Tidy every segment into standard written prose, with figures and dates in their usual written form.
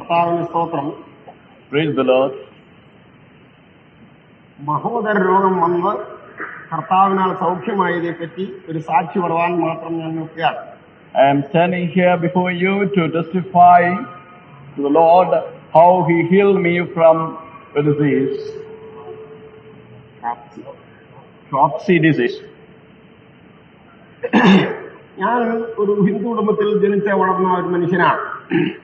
Praise the Lord. മഹോദര രോഗം വന്ന് കർത്താവിനാൽ സൗഖ്യമായതിനെപ്പറ്റി ഒരു സാക്ഷി പറയാൻ മാത്രം ഞാൻ നോക്കിയാണ്. I am standing here before you to testify to the Lord how He healed me from the disease, Dropsy disease. ഞാൻ ഒരു ഹിന്ദു കുടുംബത്തിൽ ജനിച്ച വളർന്ന ഒരു മനുഷ്യനാണ്.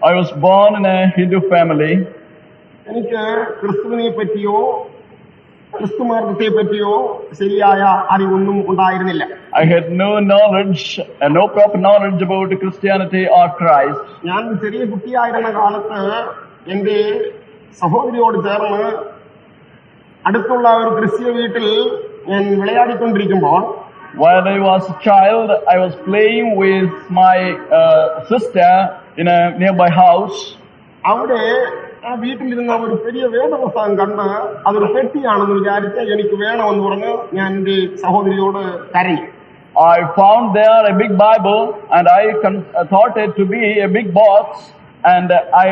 I was born in a Hindu family. എനിക്ക് ക്രിസ്തുവിനെ പറ്റിയോ ക്രിസ്തുമാർഗത്തെ പറ്റിയോ ശരിയായ അറിവൊന്നും ഉണ്ടായിരുന്നില്ല. I had no knowledge, no proper knowledge about Christianity or Christ. ഞാൻ ചെറിയ കുട്ടിയായിരുന്ന കാലത്ത് എന്റെ സഹോദരിയോട് ചേർന്ന് അടുത്തുള്ള ഒരു ക്രിസ്തീയ വീട്ടിൽ ഞാൻ വിളയാടിക്കൊണ്ടിരിക്കുമ്പോൾ, while I was a child, I was playing with my sister in a nearby house. അവിടെ ആ വീട്ടിലിരുന്ന ഒരു പെரிய വേദപുസ്തകം കണ്ട് അതൊരു പെട്ടിയാണെന്ന് വിചാരിച്ച് എനിക്ക് വേണമെന്ന് പറഞ്ഞ് ഞാൻ എന്റെ സഹോദരിയോട് കരഞ്ഞു. I found there a big Bible and I thought it to be a big box, and I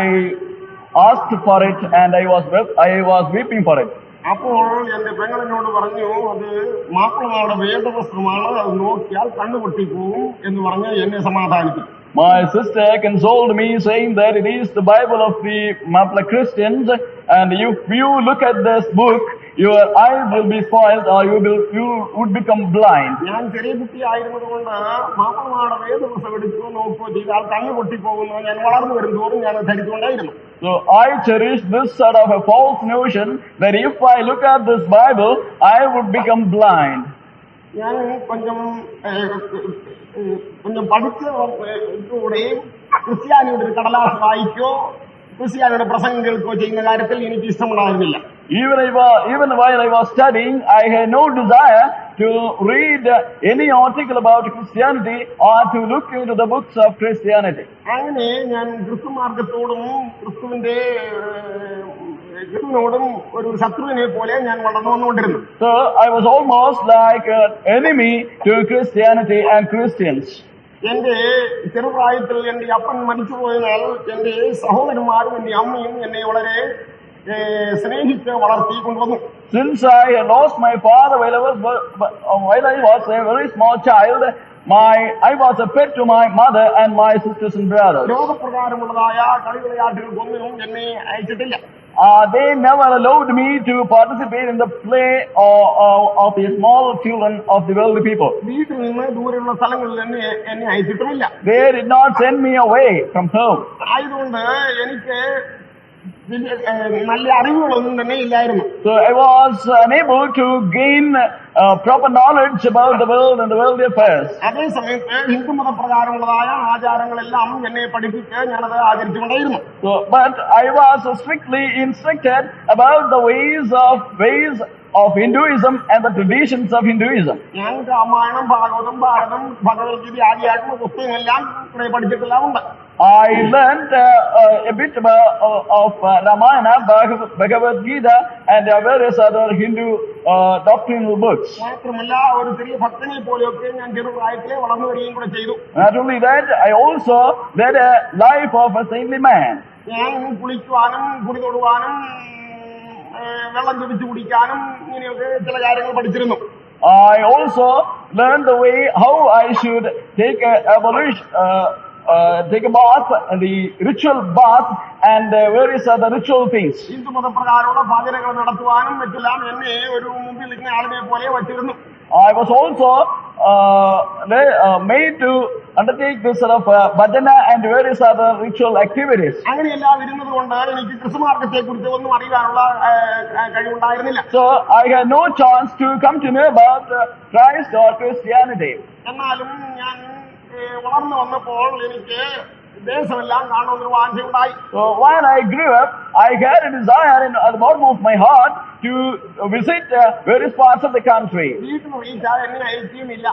asked for it and I was weeping for it. അപ്പോൾ എന്റെ പെങ്ങളെന്നോട് പറഞ്ഞു, അത് മാപ്പിളമാരുടെ വേദപുസ്തകമാണ്, അത് നോക്കിയാൽ കണ്ണുപൊട്ടിപ്പോവും എന്ന് പറഞ്ഞ് എന്നെ സമാധാനിപ്പിച്ചു. My sister consoled me, saying that it is the Bible of the Mapla Christians, and if you look at this book, your eyes will be spoiled, or you would become blind. ഞാൻ ചെറിയ കുട്ടിയായിരുന്നതുകൊണ്ട് മാപ്പിളമാരുടെ വേദപുസ്തകം എടുത്തു നോക്കുകയോ ചെയ്താൽ കണ്ണു പൊട്ടിപ്പോകുന്നു ഞാൻ വളർന്നു വരുന്നതോറും ഞാൻ ധരിച്ചുകൊണ്ടേയിരുന്നു. So I cherish this sort of a false notion that if I look at this Bible, I would become blind. ഞാൻ கொஞ்சம் പഠിച്ച കൂടെയും ക്രിസ്ത്യാനിയുടെ ഒരു കടലാസ് വായിക്കോ ക്രിസ്ത്യാനിയുടെ പ്രസംഗം കേൾക്കോ ചെയ്യുന്ന കാര്യത്തിൽ എനിക്ക് ഇഷ്ടമുണ്ടായിരുന്നില്ല. Even while I was studying, I had no desire to read any article about Christianity or to look into the books of Christianity. അങ്ങനെ ഞാൻ ക്രിസ്തുമാർഗത്തോടും ക്രിസ്തുവിന്റെ ോടും ഒരു ശത്രുവിനെ പോലെ ഞാൻ വളർന്നു വന്നുകൊണ്ടിരുന്നു. So I was almost like an enemy to Christianity and Christians. എന്റെ ചെറുപ്രായത്തിൽ എന്റെ അപ്പൻ മരിച്ചുപോയതിനാൽ എന്റെ സഹോദരന്മാരും എന്റെ അമ്മയും എന്നെ വളരെ സ്നേഹിച്ച് വളർത്തി കൊണ്ടുവന്നു. Since I had lost my father while I was a very small child, I was a pet to my mother and my sisters and brothers. ലോകപ്രകാരമുള്ളതായ കളിവിളയാട്ടുകൾക്കൊന്നും എന്നെ അയച്ചിട്ടില്ല. They never allowed me to participate in the play of the small children of the worldly people. വീട്ടിൽ നിന്ന് ദൂരെയുള്ള സ്ഥലങ്ങളിൽ എന്നെ അയച്ചിട്ടുമില്ല. They did not send me away from home. ആയതുകൊണ്ട് എനിക്ക് നല്ല അറിവുകളൊന്നും തന്നെ ഇല്ലായിരുന്നു. So I was unable to gain proper knowledge about the world and the worldly affairs. അതേ സമയത്ത് ഹിന്ദുമതപ്രകാരമുള്ളതായ ആചാരങ്ങളെല്ലാം എന്നെ പഠിപ്പിച്ച് ഞാനത് ആചരിച്ചുകൊണ്ടേയിരുന്നു. So but I was strictly instructed about the ways of Hinduism and the traditions of Hinduism. ഞാൻ രാമായണം, ഭാഗവതം, ഭാരതം, ഭഗവത്ഗീത ആദിയാത്മ പുസ്തകങ്ങളെല്ലാം പഠിച്ചിട്ടെല്ലാം ഉണ്ട്. I learned a bit of Ramayana, Bhagavad Gita, and various other Hindu doctrinal books. മാത്രമല്ല ഒരു ചെറിയ ഭക്തനെ പോലെയൊക്കെ ഞാൻ ചെറുപ്രായത്തിലെ വളർന്നു വരികയും കൂടെ ചെയ്തു. Not only that, I also led a life of a saintly man. ഞാൻ കുളിക്കുവാനും കുടി തൊടുവാനും വെള്ളം ജപിച്ചു കുടിക്കാനും ഇങ്ങനെയൊക്കെ ചില കാര്യങ്ങൾ പഠിച്ചിരുന്നു. I also learned the way how I should take a bath, the ritual bath, and various other ritual things. ഹിന്ദുമതപ്രകാരമുള്ള ഭജനകൾ നടത്തുവാനും മറ്റെല്ലാം എന്നെ ഒരു മുമ്പിൽ ഇങ്ങനെ ആളിനെ പോലെ വച്ചിരുന്നു. I was also made to undertake this sort of bhajana and various other ritual activities. അങ്ങനെയെല്ലാം ഇരുന്നത് കൊണ്ട് എനിക്ക് ക്രിസ്തുമാർഗത്തെ കുറിച്ച് ഒന്നും അറിയാനുള്ള കഴിവുണ്ടായിരുന്നില്ല. So I had no chance to come to know about Christ or Christianity. എന്നാലും ഞാൻ വളർന്നു വന്നപ്പോൾ എനിക്ക് ദേശമെല്ലാം കാണുന്നൊരു വാഞ്ചയുണ്ടായി. So while I grew up, I had a desire at the bottom of my heart to visit various parts of the country. വീട്ടിൽ റീച്ചാൽ എന്നെ അയക്കുകയുമില്ല.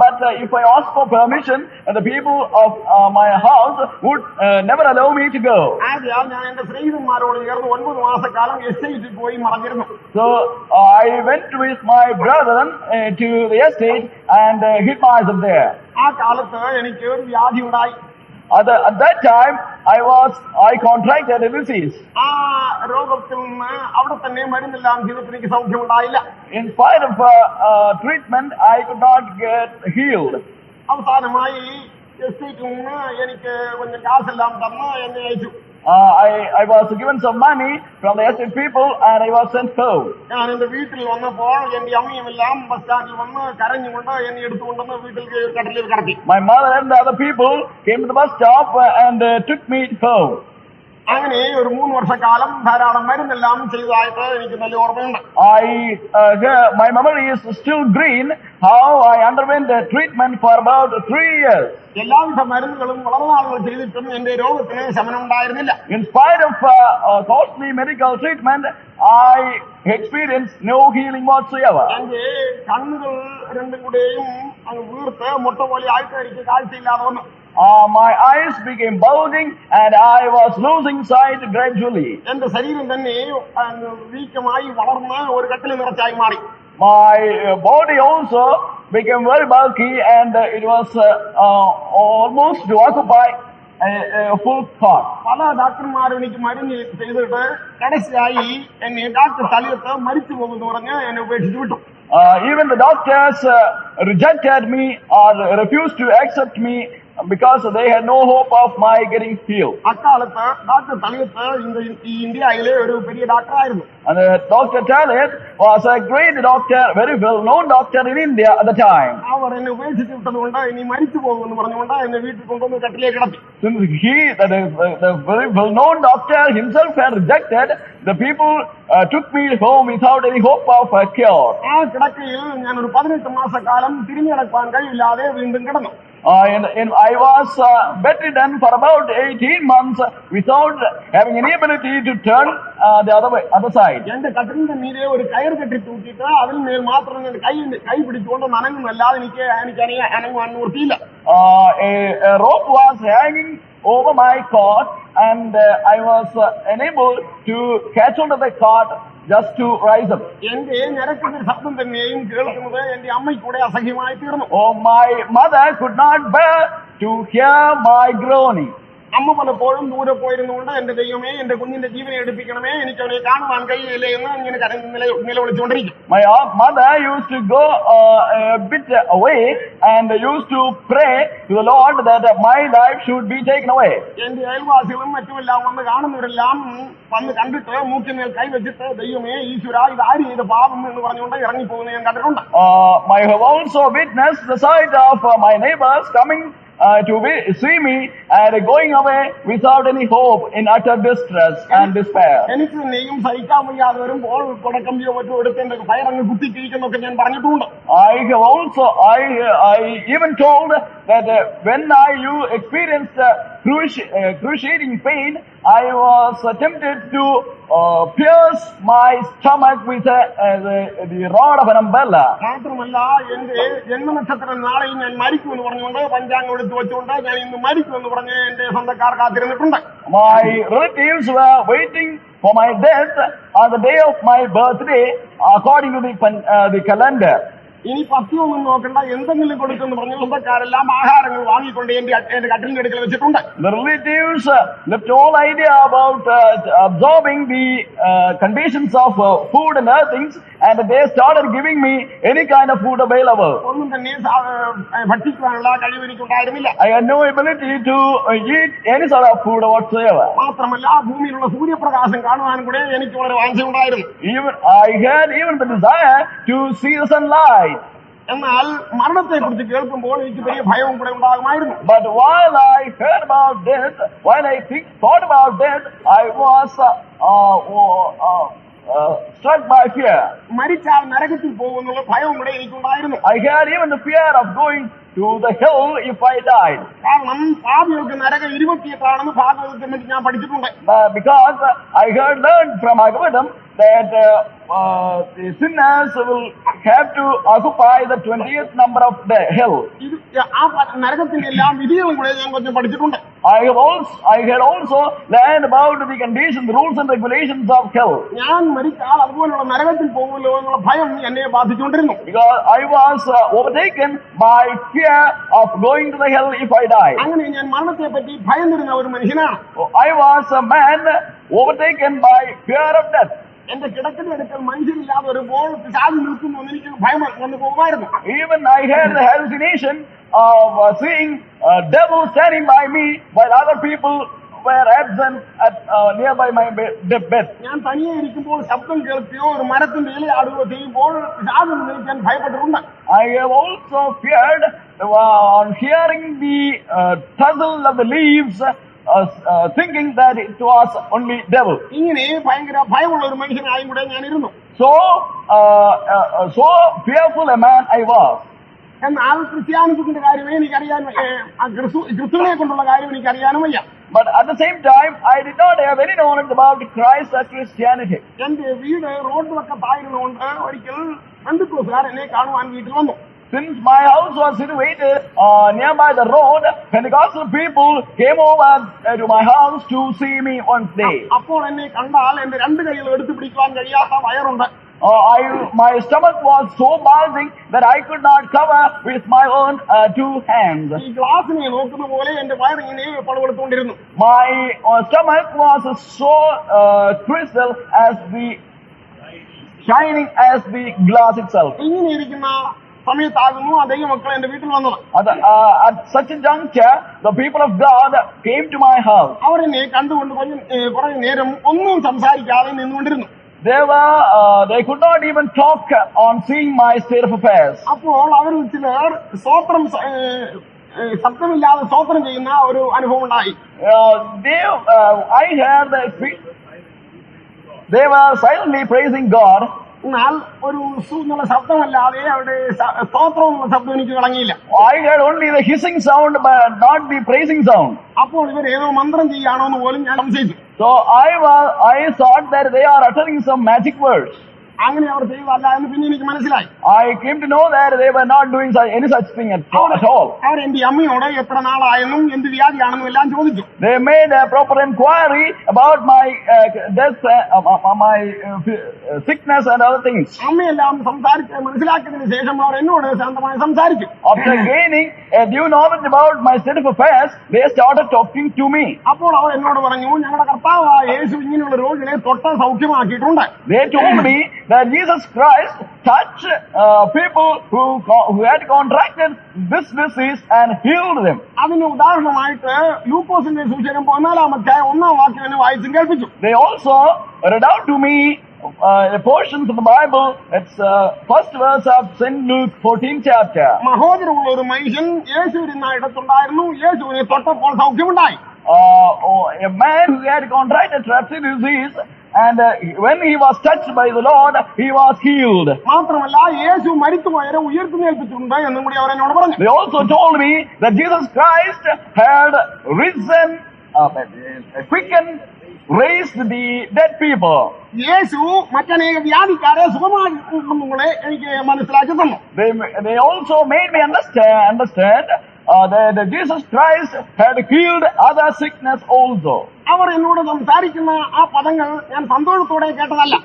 But if I asked for permission, the people of my house would never allow me to go. ആദ്യം ഞാൻ എന്റെ സ്നേഹിതന്മാരോട് ചേർന്ന് 9 മാസക്കാലം എസ്റ്റേറ്റിൽ പോയി മറഞ്ഞിരുന്നു. So I went with my brethren to the estate and hid myself there. ആ കാലത്ത് എനിക്ക് ഒരു വ്യാധി ഉണ്ടായി. At that time, I contracted a disease. ആ രോഗത്തിൽ നിന്ന് അവിടെ തന്നെ മരുന്നെല്ലാം ചെയ്തിട്ട് എനിക്ക് സൗഖ്യമുണ്ടായില്ല. In spite of treatment, I could not get healed. അവസാനമായി എസ്റ്റേറ്റിൽ നിന്ന് എനിക്ക് கொஞ்சம் കാശെല്ലാം തന്ന് എന്നെ അയച്ചു. I was given some money from the estate people and I was sent home. ഞാൻ എന്റെ വീട്ടിൽ വന്നപ്പോൾ എന്റെ അമ്മയും എല്ലാം ബസ് സ്റ്റാൻഡിൽ വന്ന് കരഞ്ഞുകൊണ്ട് എന്നെ എടുത്തുകൊണ്ടെന്ന് വീട്ടിൽ കടലിൽ കടത്തി. My mother and the other people came to the bus stop and took me home. അങ്ങനെ ഒരു 3 വർഷക്കാലം ധാരാളം മരുന്നെല്ലാം ചെയ്തതായിട്ട് എനിക്ക് നല്ല ഓർമ്മയുണ്ട്. My memory is still green how I underwent a treatment for about 3 years. എല്ലാവിധ മരുന്നുകളും വളരെ നാളുകൾ ചെയ്തിട്ടും എന്റെ രോഗത്തിന് ശമനം ഉണ്ടായിരുന്നില്ല. In spite of costly medical treatment, I experienced no healing whatsoever. എന്റെ കണ്ണുകൾ രണ്ടും കൂടെയും അങ്ങ് വീർത്ത് മുട്ട പോലെ ആയിട്ട് എനിക്ക് കാഴ്ചയില്ലാതെ വന്നു. My eyes became bulging and I was losing sight gradually. എന്റെ ശരീരം തന്നെ വീക്കമായി വളർന്ന് ഒരു കട്ടിൽ നിറച്ചായി മാറി. My body also became very bulky and it was almost to occupy a full cot. പല ഡോക്ടർമാരും എനിക്ക് മരുന്ന് ചെയ്തിട്ട് കടസിയായി എന്നെ ഡോക്ടർ തലയത്ത് മരിച്ചു പോകുമെന്ന് പറഞ്ഞ് എന്നെ ഉപേക്ഷിച്ചു വിട്ടു. Even the doctors rejected me or refused to accept me because they had no hope of my getting healed. അക്കാലത്ത് ഡോക്ടർ തലയത്ത് ഇന്ത്യയിലെ ഒരു Periya ഡോക്ടറായിരുന്നു. And Dr. Talit was a great doctor, very well-known doctor in India at the time. അവർ എന്നെ ഉപേക്ഷിച്ചു വിട്ടതുകൊണ്ട് ഇനി മരിച്ചു പോകുമെന്ന് പറഞ്ഞുകൊണ്ട് എന്നെ വീട്ടിൽ കൊണ്ടുവന്ന് കട്ടിലേക്ക് കിടത്തി. Since the very well-known doctor himself had rejected, the people took me home without any hope of a cure. ആ കിടക്കയിൽ ഞാൻ ഒരു 18 മാസക്കാലം തിരിഞ്ഞു നടക്കാൻ കഴിയില്ലാതെ വീണ്ടും കിടന്നു. I was bedridden for about 18 months without having any ability to turn the other side. എന്റെ കട്ടിലിന്റെ മീതെ ഒരു കയർ കെട്ടി തൂക്കിയിട്ട് അതിൽ മേൽ മാത്രം കൈ പിടിച്ചുകൊണ്ട് നനങ്ങുന്നല്ലാതെ എനിക്ക് അനങ്ങുവാൻ നിവൃത്തിയില്ല. A rope was hanging over my cot and I was unable to catch onto the cot just to rise up. എന്റെ ഞരക്കുന്ന ശബ്ദം തന്നെയും കേൾക്കുന്നത് എന്റെ അമ്മയ്ക്ക് കൂടെ അസഹ്യമായി തീർന്നു. My mother could not bear to hear my groaning. അമ്മ പലപ്പോഴും ദൂരെ പോയിരുന്നുകൊണ്ട് എന്റെ ദൈവമേ എന്റെ കുഞ്ഞിന്റെ ജീവനെ എടുപ്പിക്കണമേ എനിക്ക് അവനെ കാണുവാൻ കഴിയില്ലേ എന്ന് ഇങ്ങനെ നിലവിളിച്ചുകൊണ്ടിരിക്കും. My mother used to go a bit away and used to pray to the Lord that my life should be taken away. എന്റെ അയൽവാസികളും മറ്റുമെല്ലാം വന്ന് കാണുന്നവരെല്ലാം വന്ന് കണ്ടിട്ട് മൂക്കിന്മേൽ കൈവച്ചിട്ട് ദൈവമേ ഈശ്വര ഇത് ആര് ചെയ്ത പാപം എന്ന് പറഞ്ഞുകൊണ്ട് ഇറങ്ങിപ്പോകുന്നത് ഞാൻ കണ്ടിട്ടുണ്ട്. I have also witnessed the sight of my neighbors coming to see me and going away without any hope in utter distress and despair. എനിക്ക് നെയ്യും സഹിക്കാൻ വയ്യാതെ വരുമ്പോൾ കൊടക്കമ്പിയോ മറ്റോ എടുത്ത് എന്റെ ഫയറങ്ങ് കുത്തിക്കിരിക്കുന്നൊക്കെ ഞാൻ പറഞ്ഞിട്ടുണ്ട്. I even told that when you experienced cruciating pain, I was tempted to pierce my stomach with the rod of an umbrella. മാത്രമല്ല എന്റെ ജന്മനക്ഷത്ര നാളെയും ഞാൻ മരിക്കുമെന്ന് പറഞ്ഞുകൊണ്ട് പഞ്ചാംഗം എടുത്തു വെച്ചുകൊണ്ട് ഞാൻ ഇന്ന് മരിക്കുമെന്ന് പറഞ്ഞ് എന്റെ സ്വന്തക്കാർ കാത്തിരുന്നിട്ടുണ്ട്. My relatives were waiting for my death on the day of my birthday according to the calendar. ഇനി പത്യമൊന്നും നോക്കണ്ട എന്തെങ്കിലും കൊടുക്കുമെന്ന് പറഞ്ഞ് സ്വന്തക്കാരെല്ലാം ആഹാരങ്ങൾ വാങ്ങിക്കൊണ്ട് എന്റെ കട്ടിലിന്റെ അടുക്കൽ വെച്ചിട്ടുണ്ട്. The relatives left all idea about absorbing the conditions of food and other things and they started giving me any kind of food available. ഒന്നും തന്നെ ഭക്ഷിക്കുവാനുള്ള കഴിവ് എനിക്കുണ്ടായിരുന്നില്ല. I had no ability to eat any sort of food whatsoever. മാത്രമല്ല ഭൂമിയിലുള്ള സൂര്യപ്രകാശം കാണുവാനും കൂടെ എനിക്ക് വളരെ വാഞ്ചയുണ്ടായിരുന്നു. I had even the desire to see the sunlight. എന്നാൽ മരണത്തെ കുറിച്ച് കേൾക്കുമ്പോൾ എനിക്ക് വലിയ ഭയവും കൂടെ ഉണ്ടാകുമായിരുന്നു. But while I heard about death, while I thought about death, I was struck by fear. മരിച്ചാൽ നരകത്തിൽ പോകുന്നുള്ള ഭയവും കൂടെ എനിക്കുണ്ടായിരുന്നു. I had even the fear of going to the hell if I died. കാരണം പാപികൾക്ക് നരകം 28 ആണെന്ന് ഭാഗവതത്തിൽ ഞാൻ പഠിച്ചിട്ടുണ്ട്. Because I had learned from Bhagavatam that the sinners will have to occupy the 20th number of the hell. ആ നരകത്തിന്റെ എല്ലാം വിധികളും കൂടെ ഞാൻ കുറച്ച് പഠിച്ചിട്ടുണ്ട്. I had also learned about the conditions, rules and regulations of hell. ഞാൻ മരിച്ചാൽ അതുപോലുള്ള നരകത്തിൽ പോകുമല്ലോ എന്നുള്ള ഭയം എന്നെ ബാധിച്ചുകൊണ്ടിരുന്നു. Because I was overtaken by fear fear of going to the hell if I die. അങ്ങനെ ഞാൻ മരണത്തെ പറ്റി ഭയന്നിരുന്ന ഒരു മനുഷ്യനാണ്. I was a man overtaken by fear of death. എന്റെ കിടക്കുന്ന അടുക്കൽ മനുഷ്യരില്ലാതെ വരുമ്പോൾ പിശാച് നിൽക്കുന്നു എന്ന് എനിക്ക് ഭയം വന്നു പോകുമായിരുന്നു. Even I had the hallucination of seeing a devil standing by me while other people were absent at nearby my bed. ഞാൻ തനിയെ ഇരിക്കുമ്പോൾ ശബ്ദം കേൾക്കുകയോ ഒരു മരത്തിന്റെ ഇലയാടുകയോ ചെയ്യുമ്പോൾ പിശാച് നിൽക്കാൻ ഭയപ്പെട്ടിട്ടുണ്ട്. I have also feared on hearing the rustle of the leaves, thinking that it was only devil. ഇങ്ങനെ ഭയങ്കര ഭയമുള്ള ഒരു മനുഷ്യനായും കൂടെ ഞാൻ ഇരുന്നു. So fearful a man I was. എന്നാൽ ക്രിസ്ത്യാനിത്വത്തിന്റെ കാര്യമേ എനിക്കറിയാൻ, ക്രിസ്തുവിനെ കൊണ്ടുള്ള കാര്യം എനിക്കറിയാനും വയ്യ. But at the same time, I did not have any knowledge about Christ or Christianity. എന്റെ വീട് റോഡിലൊക്കത്തായിരുന്നുകൊണ്ട് ഒരിക്കൽ പെന്തക്കോസ്തുകാർ എന്നെ കാണുവാൻ വീട്ടിൽ വന്നു. Since my house was situated nearby the road, Pentecostal people came over to my house to see me one day. അപ്പോൾ എന്നെ കണ്ടാൽ എന്റെ രണ്ട് കൈകൾ എടുത്തു പിടിക്കാൻ കഴിയാത്ത വയറുണ്ട്. My stomach was so bulging that I could not cover with my own two hands. ഈ ഗ്ലാസിനെ നോക്കുന്ന പോലെ എന്റെ വയറിങ്ങനെ പടവെടുത്തുകൊണ്ടിരുന്നു. My stomach was so crystal as the shining as the glass itself. ഇങ്ങനെ ഇരിക്കുന്ന സമയത്താകുന്നു ആ ദൈവമക്കൾ എന്റെ വീട്ടിൽ വന്നത്. At such a juncture, the people of God came to my house. അവരെന്നെ കണ്ടുകൊണ്ട് കുറെ നേരം ഒന്നും സംസാരിക്കാതെ നിന്നുകൊണ്ടിരുന്നു. They could not even talk on seeing my state of affairs. അപ്പോൾ അവരിൽ ചിലർ ശബ്ദമില്ലാതെ സ്തോത്രം ചെയ്യുന്ന ഒരു അനുഭവം ഉണ്ടായി. I heard the speech. They were silently praising God. എന്നാൽ ഒരു എന്നുള്ള ശബ്ദമല്ലാതെ അവരുടെ സ്തോത്രം എന്നുള്ള ശബ്ദം എനിക്ക് കളങ്ങിയില്ല. I heard only the hissing sound but not the praising sound. അപ്പോൾ ഇവർ ഏതോ മന്ത്രം ചെയ്യാണോ എന്ന് പോലും ഞാൻ സംശയിച്ചു. So I thought that they are uttering some magic words. അങ്ങനെ അവർ ചെയ്തല്ല എന്ന് പിന്നെ എനിക്ക് മനസ്സിലായി. I came to know that they were not doing any such thing at all. അവർ എന്റെ അമ്മയോട് എത്ര നാളായെന്നും എന്ത് വ്യാധിയാണെന്നും എല്ലാം ചോദിച്ചു. They made a proper inquiry about my death, my sickness and other things. അമ്മയെല്ലാം സംസാരിച്ച് മനസ്സിലാക്കിയതിനു ശേഷം അവർ എന്നോട് ശാന്തമായി സംസാരിച്ചു. After gaining a due knowledge about my state of affairs, they started talking to me. അപ്പോൾ അവർ എന്നോട് പറഞ്ഞു, ഞങ്ങളുടെ കർത്താവായ യേശു ഇങ്ങനെയുള്ള രോഗികളെ തൊട്ട് സൗഖ്യമാക്കിയിട്ടുണ്ട്. They told me that Jesus Christ touched people who had contracted this disease and healed them. അതിന് ഉദാഹരണമായിട്ട് ലൂക്കോസിന്റെ സുവിശേഷം 14-1 എന്നെ വായിച്ചു കേൾപ്പിച്ചു. They also read out to me a portion of the Bible. It's first verse of St. Luke 14th chapter. മഹോദരമുള്ള ഒരു മനുഷ്യൻ യേശുവിരുന്ന ഇടത്തുണ്ടായിരുന്നു. യേശുവിനെ തൊട്ടപ്പോൾ സൗഖ്യമുണ്ടായി. A man who had contracted Trapsy disease, and when he was touched by the Lord, he was healed. മാത്രമല്ല യേശു മരിച്ചുപോയവരെ ഉയർത്തെഴുന്നേൽപ്പിച്ചിട്ടുണ്ട് എന്നും കൂടി അവർ എന്നോട് പറഞ്ഞു. They also told me that Jesus Christ had risen, quickened, raised the dead people. യേശു മറ്റനേക വ്യാധിക്കാരെ സുഖമാക്കുന്നുങ്ങളെ എനിക്ക് മനസ്സിലാക്കി തന്നു. They also made me understand that Jesus Christ had healed other sickness also. അവർ എന്നോട് സംസാരിക്കുന്ന ആ പദങ്ങൾ ഞാൻ സന്തോഷത്തോടെ കേട്ടതല്ല.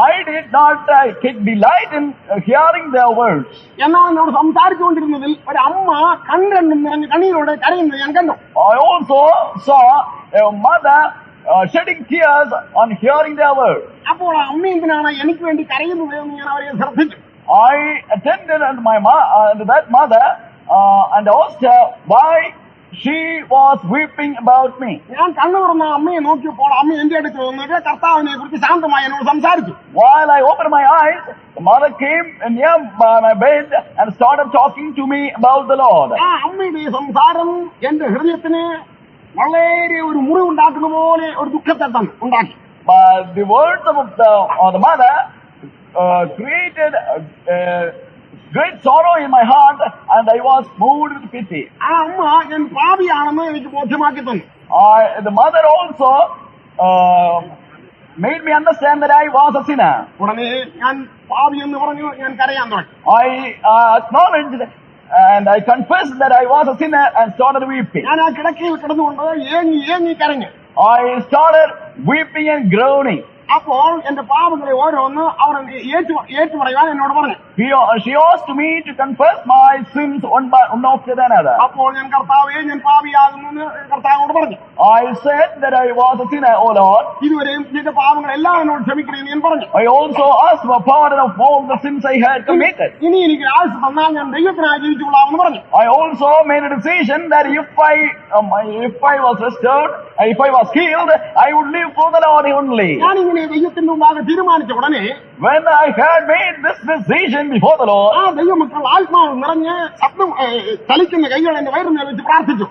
I did not take delight in hearing their words. എന്നാൽ എന്നോട് സംസാരിച്ചുകൊണ്ടിരുന്നതിൽ ഒരു അമ്മ കണ്ണീരോടെ കരയുന്നത് ഞാൻ കണ്ടു. I also saw a mother shedding tears on hearing their words. അപ്പോൾ ആ അമ്മ എന്തിനാണ് എനിക്ക് വേണ്ടി കരയുന്നത് എന്ന് ഞാൻ അവരെ ശ്രദ്ധിച്ചു. I attended to that mother and asked her why she was weeping about me. ഞാൻ കണ്ണു തുറന്ന അമ്മയെ നോക്കിയപ്പോൾ അമ്മ എന്റെ അടുത്ത് വന്നിട്ട് കർത്താവിനെ കുറിച്ച് ശാന്തമായി എന്നോട് സംസാരിച്ചു. While I opened my eyes, the mother came near my bed and started talking to me about the Lord. ആ അമ്മയുടെ സംസാരം എന്റെ ഹൃദയത്തിന് വളരെ ഒരു മുറിവുണ്ടാക്കുന്ന പോലെ ഒരു ദുഃഖത്തെ ഉണ്ടാക്കി. But the words of the mother created great sorrow in my heart, and I was moved with pity. ആ അമ്മ ഞാൻ പാപിയാണെന്ന് എനിക്ക് ബോധ്യമാക്കി തന്നു. The mother also made me understand that I was a sinner. ഉടനെ ഞാൻ പാപി എന്ന് പറഞ്ഞു ഞാൻ കരയാൻ തുടങ്ങി. I acknowledged and I confessed that I was a sinner and started weeping. ഞാൻ ആ കിടക്കയിൽ കിടന്നുകൊണ്ട് ഏങ്ങി കരഞ്ഞു. I started weeping and groaning. അപ്പോൾ എന്റെ പാപങ്ങളെ ഓരോന്ന് അവർ ഏറ്റുപറയുവാൻ എന്നോട് പറഞ്ഞു. She asked me to confess my sins one after another. അപ്പോൾ ഞാൻ കർത്താവേ ഞാൻ പാപിയാകുന്നു എന്ന് കർത്താവിനോട് പറഞ്ഞു. I said that I was a sinner, O Lord. ഇതുവരെയും ചെയ്ത പാപങ്ങളെല്ലാം എന്നോട് ക്ഷമിക്കണമെന്ന് ഞാൻ പറഞ്ഞു. I also asked for pardon of all the sins I had committed. ഇനി എനിക്ക് ആയുസ് തന്നാൽ ഞാൻ ദൈവത്തിനായി ജീവിച്ചുകൊള്ളാമെന്ന് പറഞ്ഞു. I also made a decision that if I was restored, if I was healed, I would live for the Lord only. ഞാനിങ്ങനെ ദൈവത്തിന്റെ മുമ്പാകെ തീരുമാനിച്ച ഉടനെ when I had made this decision before the Lord, ആ ദൈവമക്കൾ ആത്മാവ് നിറഞ്ഞ് ശബ്ദം ചലിക്കുന്ന കൈകൾ എന്റെ വയറിനെ വെച്ച് പ്രാർത്ഥിച്ചു.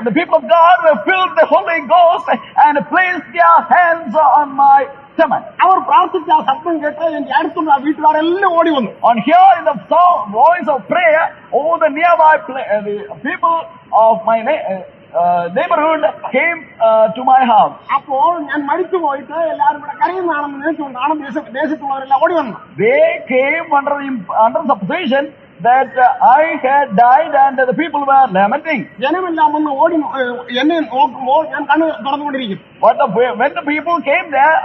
The people of God were filled with the Holy Ghost and placed their hands on my stomach. അവർ പ്രാർത്ഥിച്ച ആ ശബ്ദം കേട്ട് എന്റെ അടുത്തുള്ള വീട്ടുകാരെല്ലാം ഓടി വന്നു. On hearing the voice of prayer, all the nearby the people of my neighborhood came to my house. അപ്പോൾ ഞാൻ മരിച്ചു പോയിട്ട് എല്ലാവരും ഇവിടെ കരയുന്നതാണെന്ന് നിனைച്ചുകൊണ്ടാണ് ദേശത്തുള്ളവരെല്ലാം ഓടി വന്നു. They came under the supposition that I had died and the people were lamenting. ജനമെല്ലാം വന്ന് ഓടി എന്നെ നോക്കുമ്പോൾ ഞാൻ കണ്ണ് തുറന്നുകൊണ്ടിരിക്കും. But when the people came there,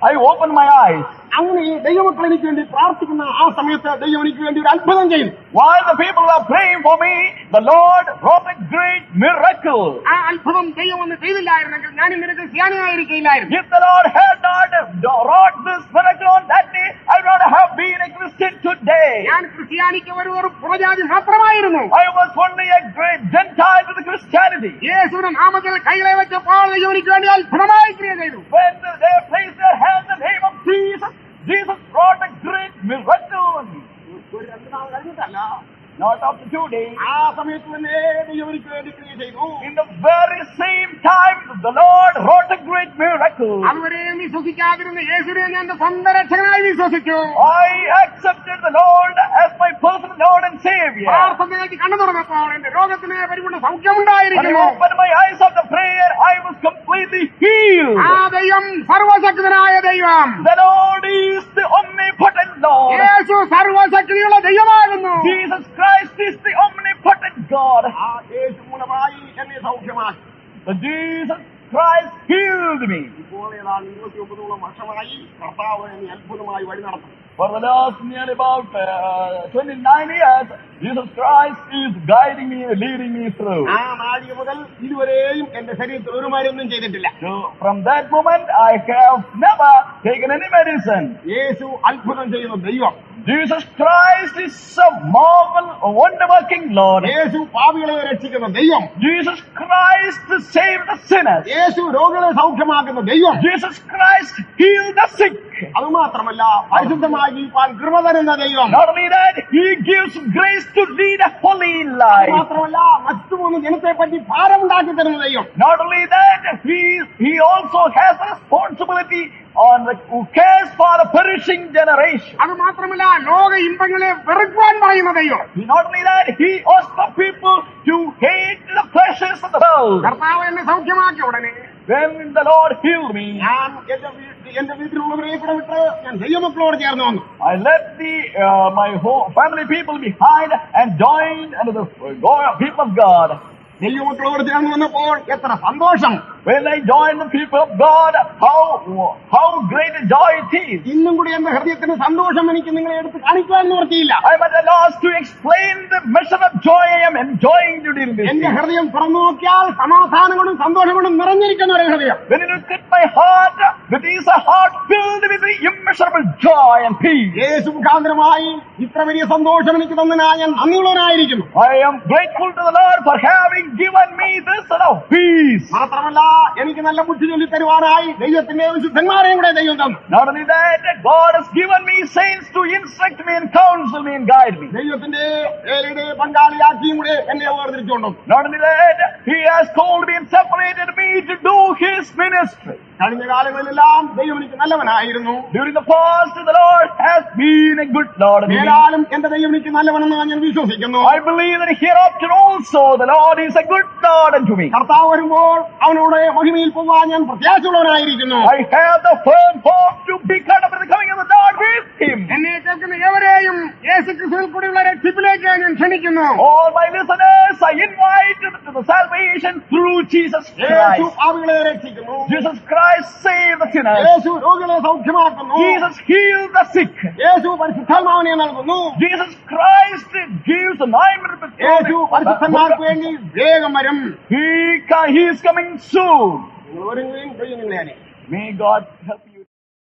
I opened my eyes. അങ്ങനെ ഈ ദൈവമക്കൾ എനിക്ക് വേണ്ടി പ്രാർത്ഥിക്കുന്ന ആ സമയത്ത് ദൈവം എനിക്ക് വേണ്ടി ഒരു അത്ഭുതം ചെയ്തു. While the people were praying for me, the Lord wrought a great miracle. ആ അത്ഭുതം ദൈവം ഒന്ന് ചെയ്തില്ലായിരുന്നെങ്കിൽ ഞാൻ ഇന്നലെ ക്രിസ്ത്യാനിയായിരിക്കില്ലായിരുന്നു. If the Lord had not wrought this miracle on that day, I would not have been a Christian today. ഞാൻ ക്രിസ്ത്യാനിക്ക് ഒരു പുറജാതി മാത്രമായിരുന്നു. I was only a great Gentile to the Christianity. യേശുവിന്റെ നാമത്തിൽ കൈകളെ വെച്ചപ്പോൾ ദൈവം എനിക്ക് വേണ്ടി അത്ഭുതമായി ക്രിയ ചെയ്തു. When they placed their hands in the name of Jesus, Jesus brought a great miracle. Not after 2 days. ആ സമയത്ത് തന്നെ ദൈവം എനിക്ക് വേണ്ടി ക്രിയ ചെയ്തു. In the very same time, the Lord wrought a great miracle. അതുവരെയും വിശ്വസിക്കാതിരുന്ന യേശുവിനെ ഞാൻ എന്റെ സ്വന്തം രക്ഷകനായി വിശ്വസിച്ചു. I accepted the Lord as my personal Lord and Savior. പ്രാർത്ഥനയ്ക്ക് കണ്ണു തുറന്നപ്പോൾ എന്റെ രോഗത്തിന് പരിപൂർണ്ണ When I സൗഖ്യമുണ്ടായിരിക്കുന്നു. opened my eyes after prayer, I was completely healed. ആ ദൈവം സർവശക്തനായ ദൈവം. The Lord is the omnipotent Lord. യേശു സർവശക്തിയുള്ള ദൈവമാകുന്നു. Jesus Christ is the omnipotent God. ആ യേശു മൂലമായി എന്നെ സൗഖ്യമാക്കി. But Jesus Christ healed me. ഇപ്പോൾ ഏതാണ്ട് 29 വർഷമായി കർത്താവ് എന്നെ അത്ഭുതമായി വഴി നടത്തുന്നു. For the last nearly about 29 years, Jesus Christ is guiding me, leading me through. ആ നാഴിക മുതൽ ഇതുവരെയും എന്റെ ശരീരത്തിൽ ഒരു മരുന്നും ചെയ്തിട്ടില്ല. So from that moment, I have never taken any medicine. യേശു അത്ഭുതം ചെയ്യുന്ന ദൈവം. Jesus Christ is a marvel, a wonder-working Lord. യേശു പാപികളെ രക്ഷിക്കുന്ന ദൈവം. Jesus Christ saved the sinners. യേശു രോഗികളെ സൗഖ്യമാക്കുന്ന ദൈവം. Jesus Christ healed the sick. അതുമാത്രമല്ല പരിശുദ്ധമായി ജീവിക്കാൻ കൃപ തരുന്ന ദൈവം. Not only that, He gives grace to lead a holy life. മാത്രമല്ല മറ്റു മൂന്ന് ജനത്തെ പറ്റി ഭാരമുണ്ടാക്കി തരുന്ന ദൈവം. Not only that, He also has a responsibility on who cares for the perishing generation. അത് മാത്രമല്ല ലോക ഇമ്പങ്ങളെ വെറുക്കുവാൻ പറയുന്ന ദൈവം. Not only that, He asks the people to hate the pleasures of the world. കർത്താവ് എന്നെ സൗഖ്യമാക്കിയ ഉടനെ When the Lord healed me, ഞാൻ എന്റെ വീട്ടിലുള്ളവരെ കൂടെ വിട്ട് ഞാൻ ദൈവമക്കളോട് ചേർന്ന് വന്നു. I left my whole family people behind and joined under the people of God. ദൈവമക്കളോട് ചേർന്ന് വന്നപ്പോൾ എത്ര സന്തോഷം. When I joined the people of God, how great a joy it is. ഇന്നും കൂടി എന്റെ ഹൃദയത്തിന് സന്തോഷം എനിക്ക് നിങ്ങളെ എടുത്ത് കാണിക്കാൻ നിവർത്തിയില്ല. I am at a loss to explain the measure of joy I am enjoying during this എന്റെ day. ഹൃദയം തുറന്നു നോക്കിയാൽ സമാധാനം കൊണ്ടും സന്തോഷം കൊണ്ടും നിറഞ്ഞിരിക്കുന്ന ഒരു ഹൃദയം. When you look at my heart, it is a heart filled with the immeasurable joy and peace. യേശു മുഖാന്തരമായി ഇത്ര വലിയ സന്തോഷം എനിക്ക് തന്നതിനായി ഞാൻ നന്ദിയുള്ളവനായിരിക്കുന്നു. I am grateful to the Lord for having given me this sort of peace. മാത്രമല്ല എനിക്ക് നല്ല ബുദ്ധി ചൊല്ലി തരുവാനായി ദൈവത്തിന്റെ വിശുദ്ധന്മാരെയും കൂടെ ദൈവം തന്നു. Not only that, God has given me saints to instruct me and counsel me and guide me. ദൈവത്തിന്റെ വേലയുടെ പങ്കാളിയാക്കിയും കൂടെ എന്നെ വേർതിരിച്ചുകൊണ്ടു. Not only that, He has called me and separated me to do His ministry. കഴിഞ്ഞ കാലങ്ങളിലെല്ലാം ദൈവം എനിക്ക് നല്ലവനായിരുന്നു. During the past, the Lord has been a good Lord to me. മേലാലും എന്റെ ദൈവം എനിക്ക് നല്ലവനെന്ന് ഞാൻ വിശ്വസിക്കുന്നു. I believe that hereafter also the Lord is a good Lord unto me. കർത്താവ് വരുമ്പോൾ അവനോട് മഹിമയിൽ പോകാൻ ഞാൻ പ്രത്യാശയുള്ളവനായിരിക്കുന്നു. I have the firm hope to be caught up in the coming of the Lord with him. എന്നെ കേൾക്കുന്ന എവരെയും യേശുക്രിസ്തുവിൽ കൂടിയുള്ള രക്ഷയിലേക്ക് ഞാൻ ക്ഷണിക്കുന്നു. All my listeners, I invite you to the salvation through Jesus Yeshu Christ. പാപികളെ രക്ഷിക്കുന്നു. Jesus Christ saved the sinners. യേശു രോഗികളെ സൗഖ്യമാക്കുന്നു. Jesus healed the sick. യേശു പരിശുദ്ധാത്മാവിനെ നൽകുന്നു. Jesus Christ gives anointment with യേശു പരിശുദ്ധന്മാർക്ക് വേണ്ടി വേഗം വരും. He is coming soon. നിങ്ങൾ ഒരുങ്ങുകയും ചെയ്യുന്നില്ലേ? May God help you.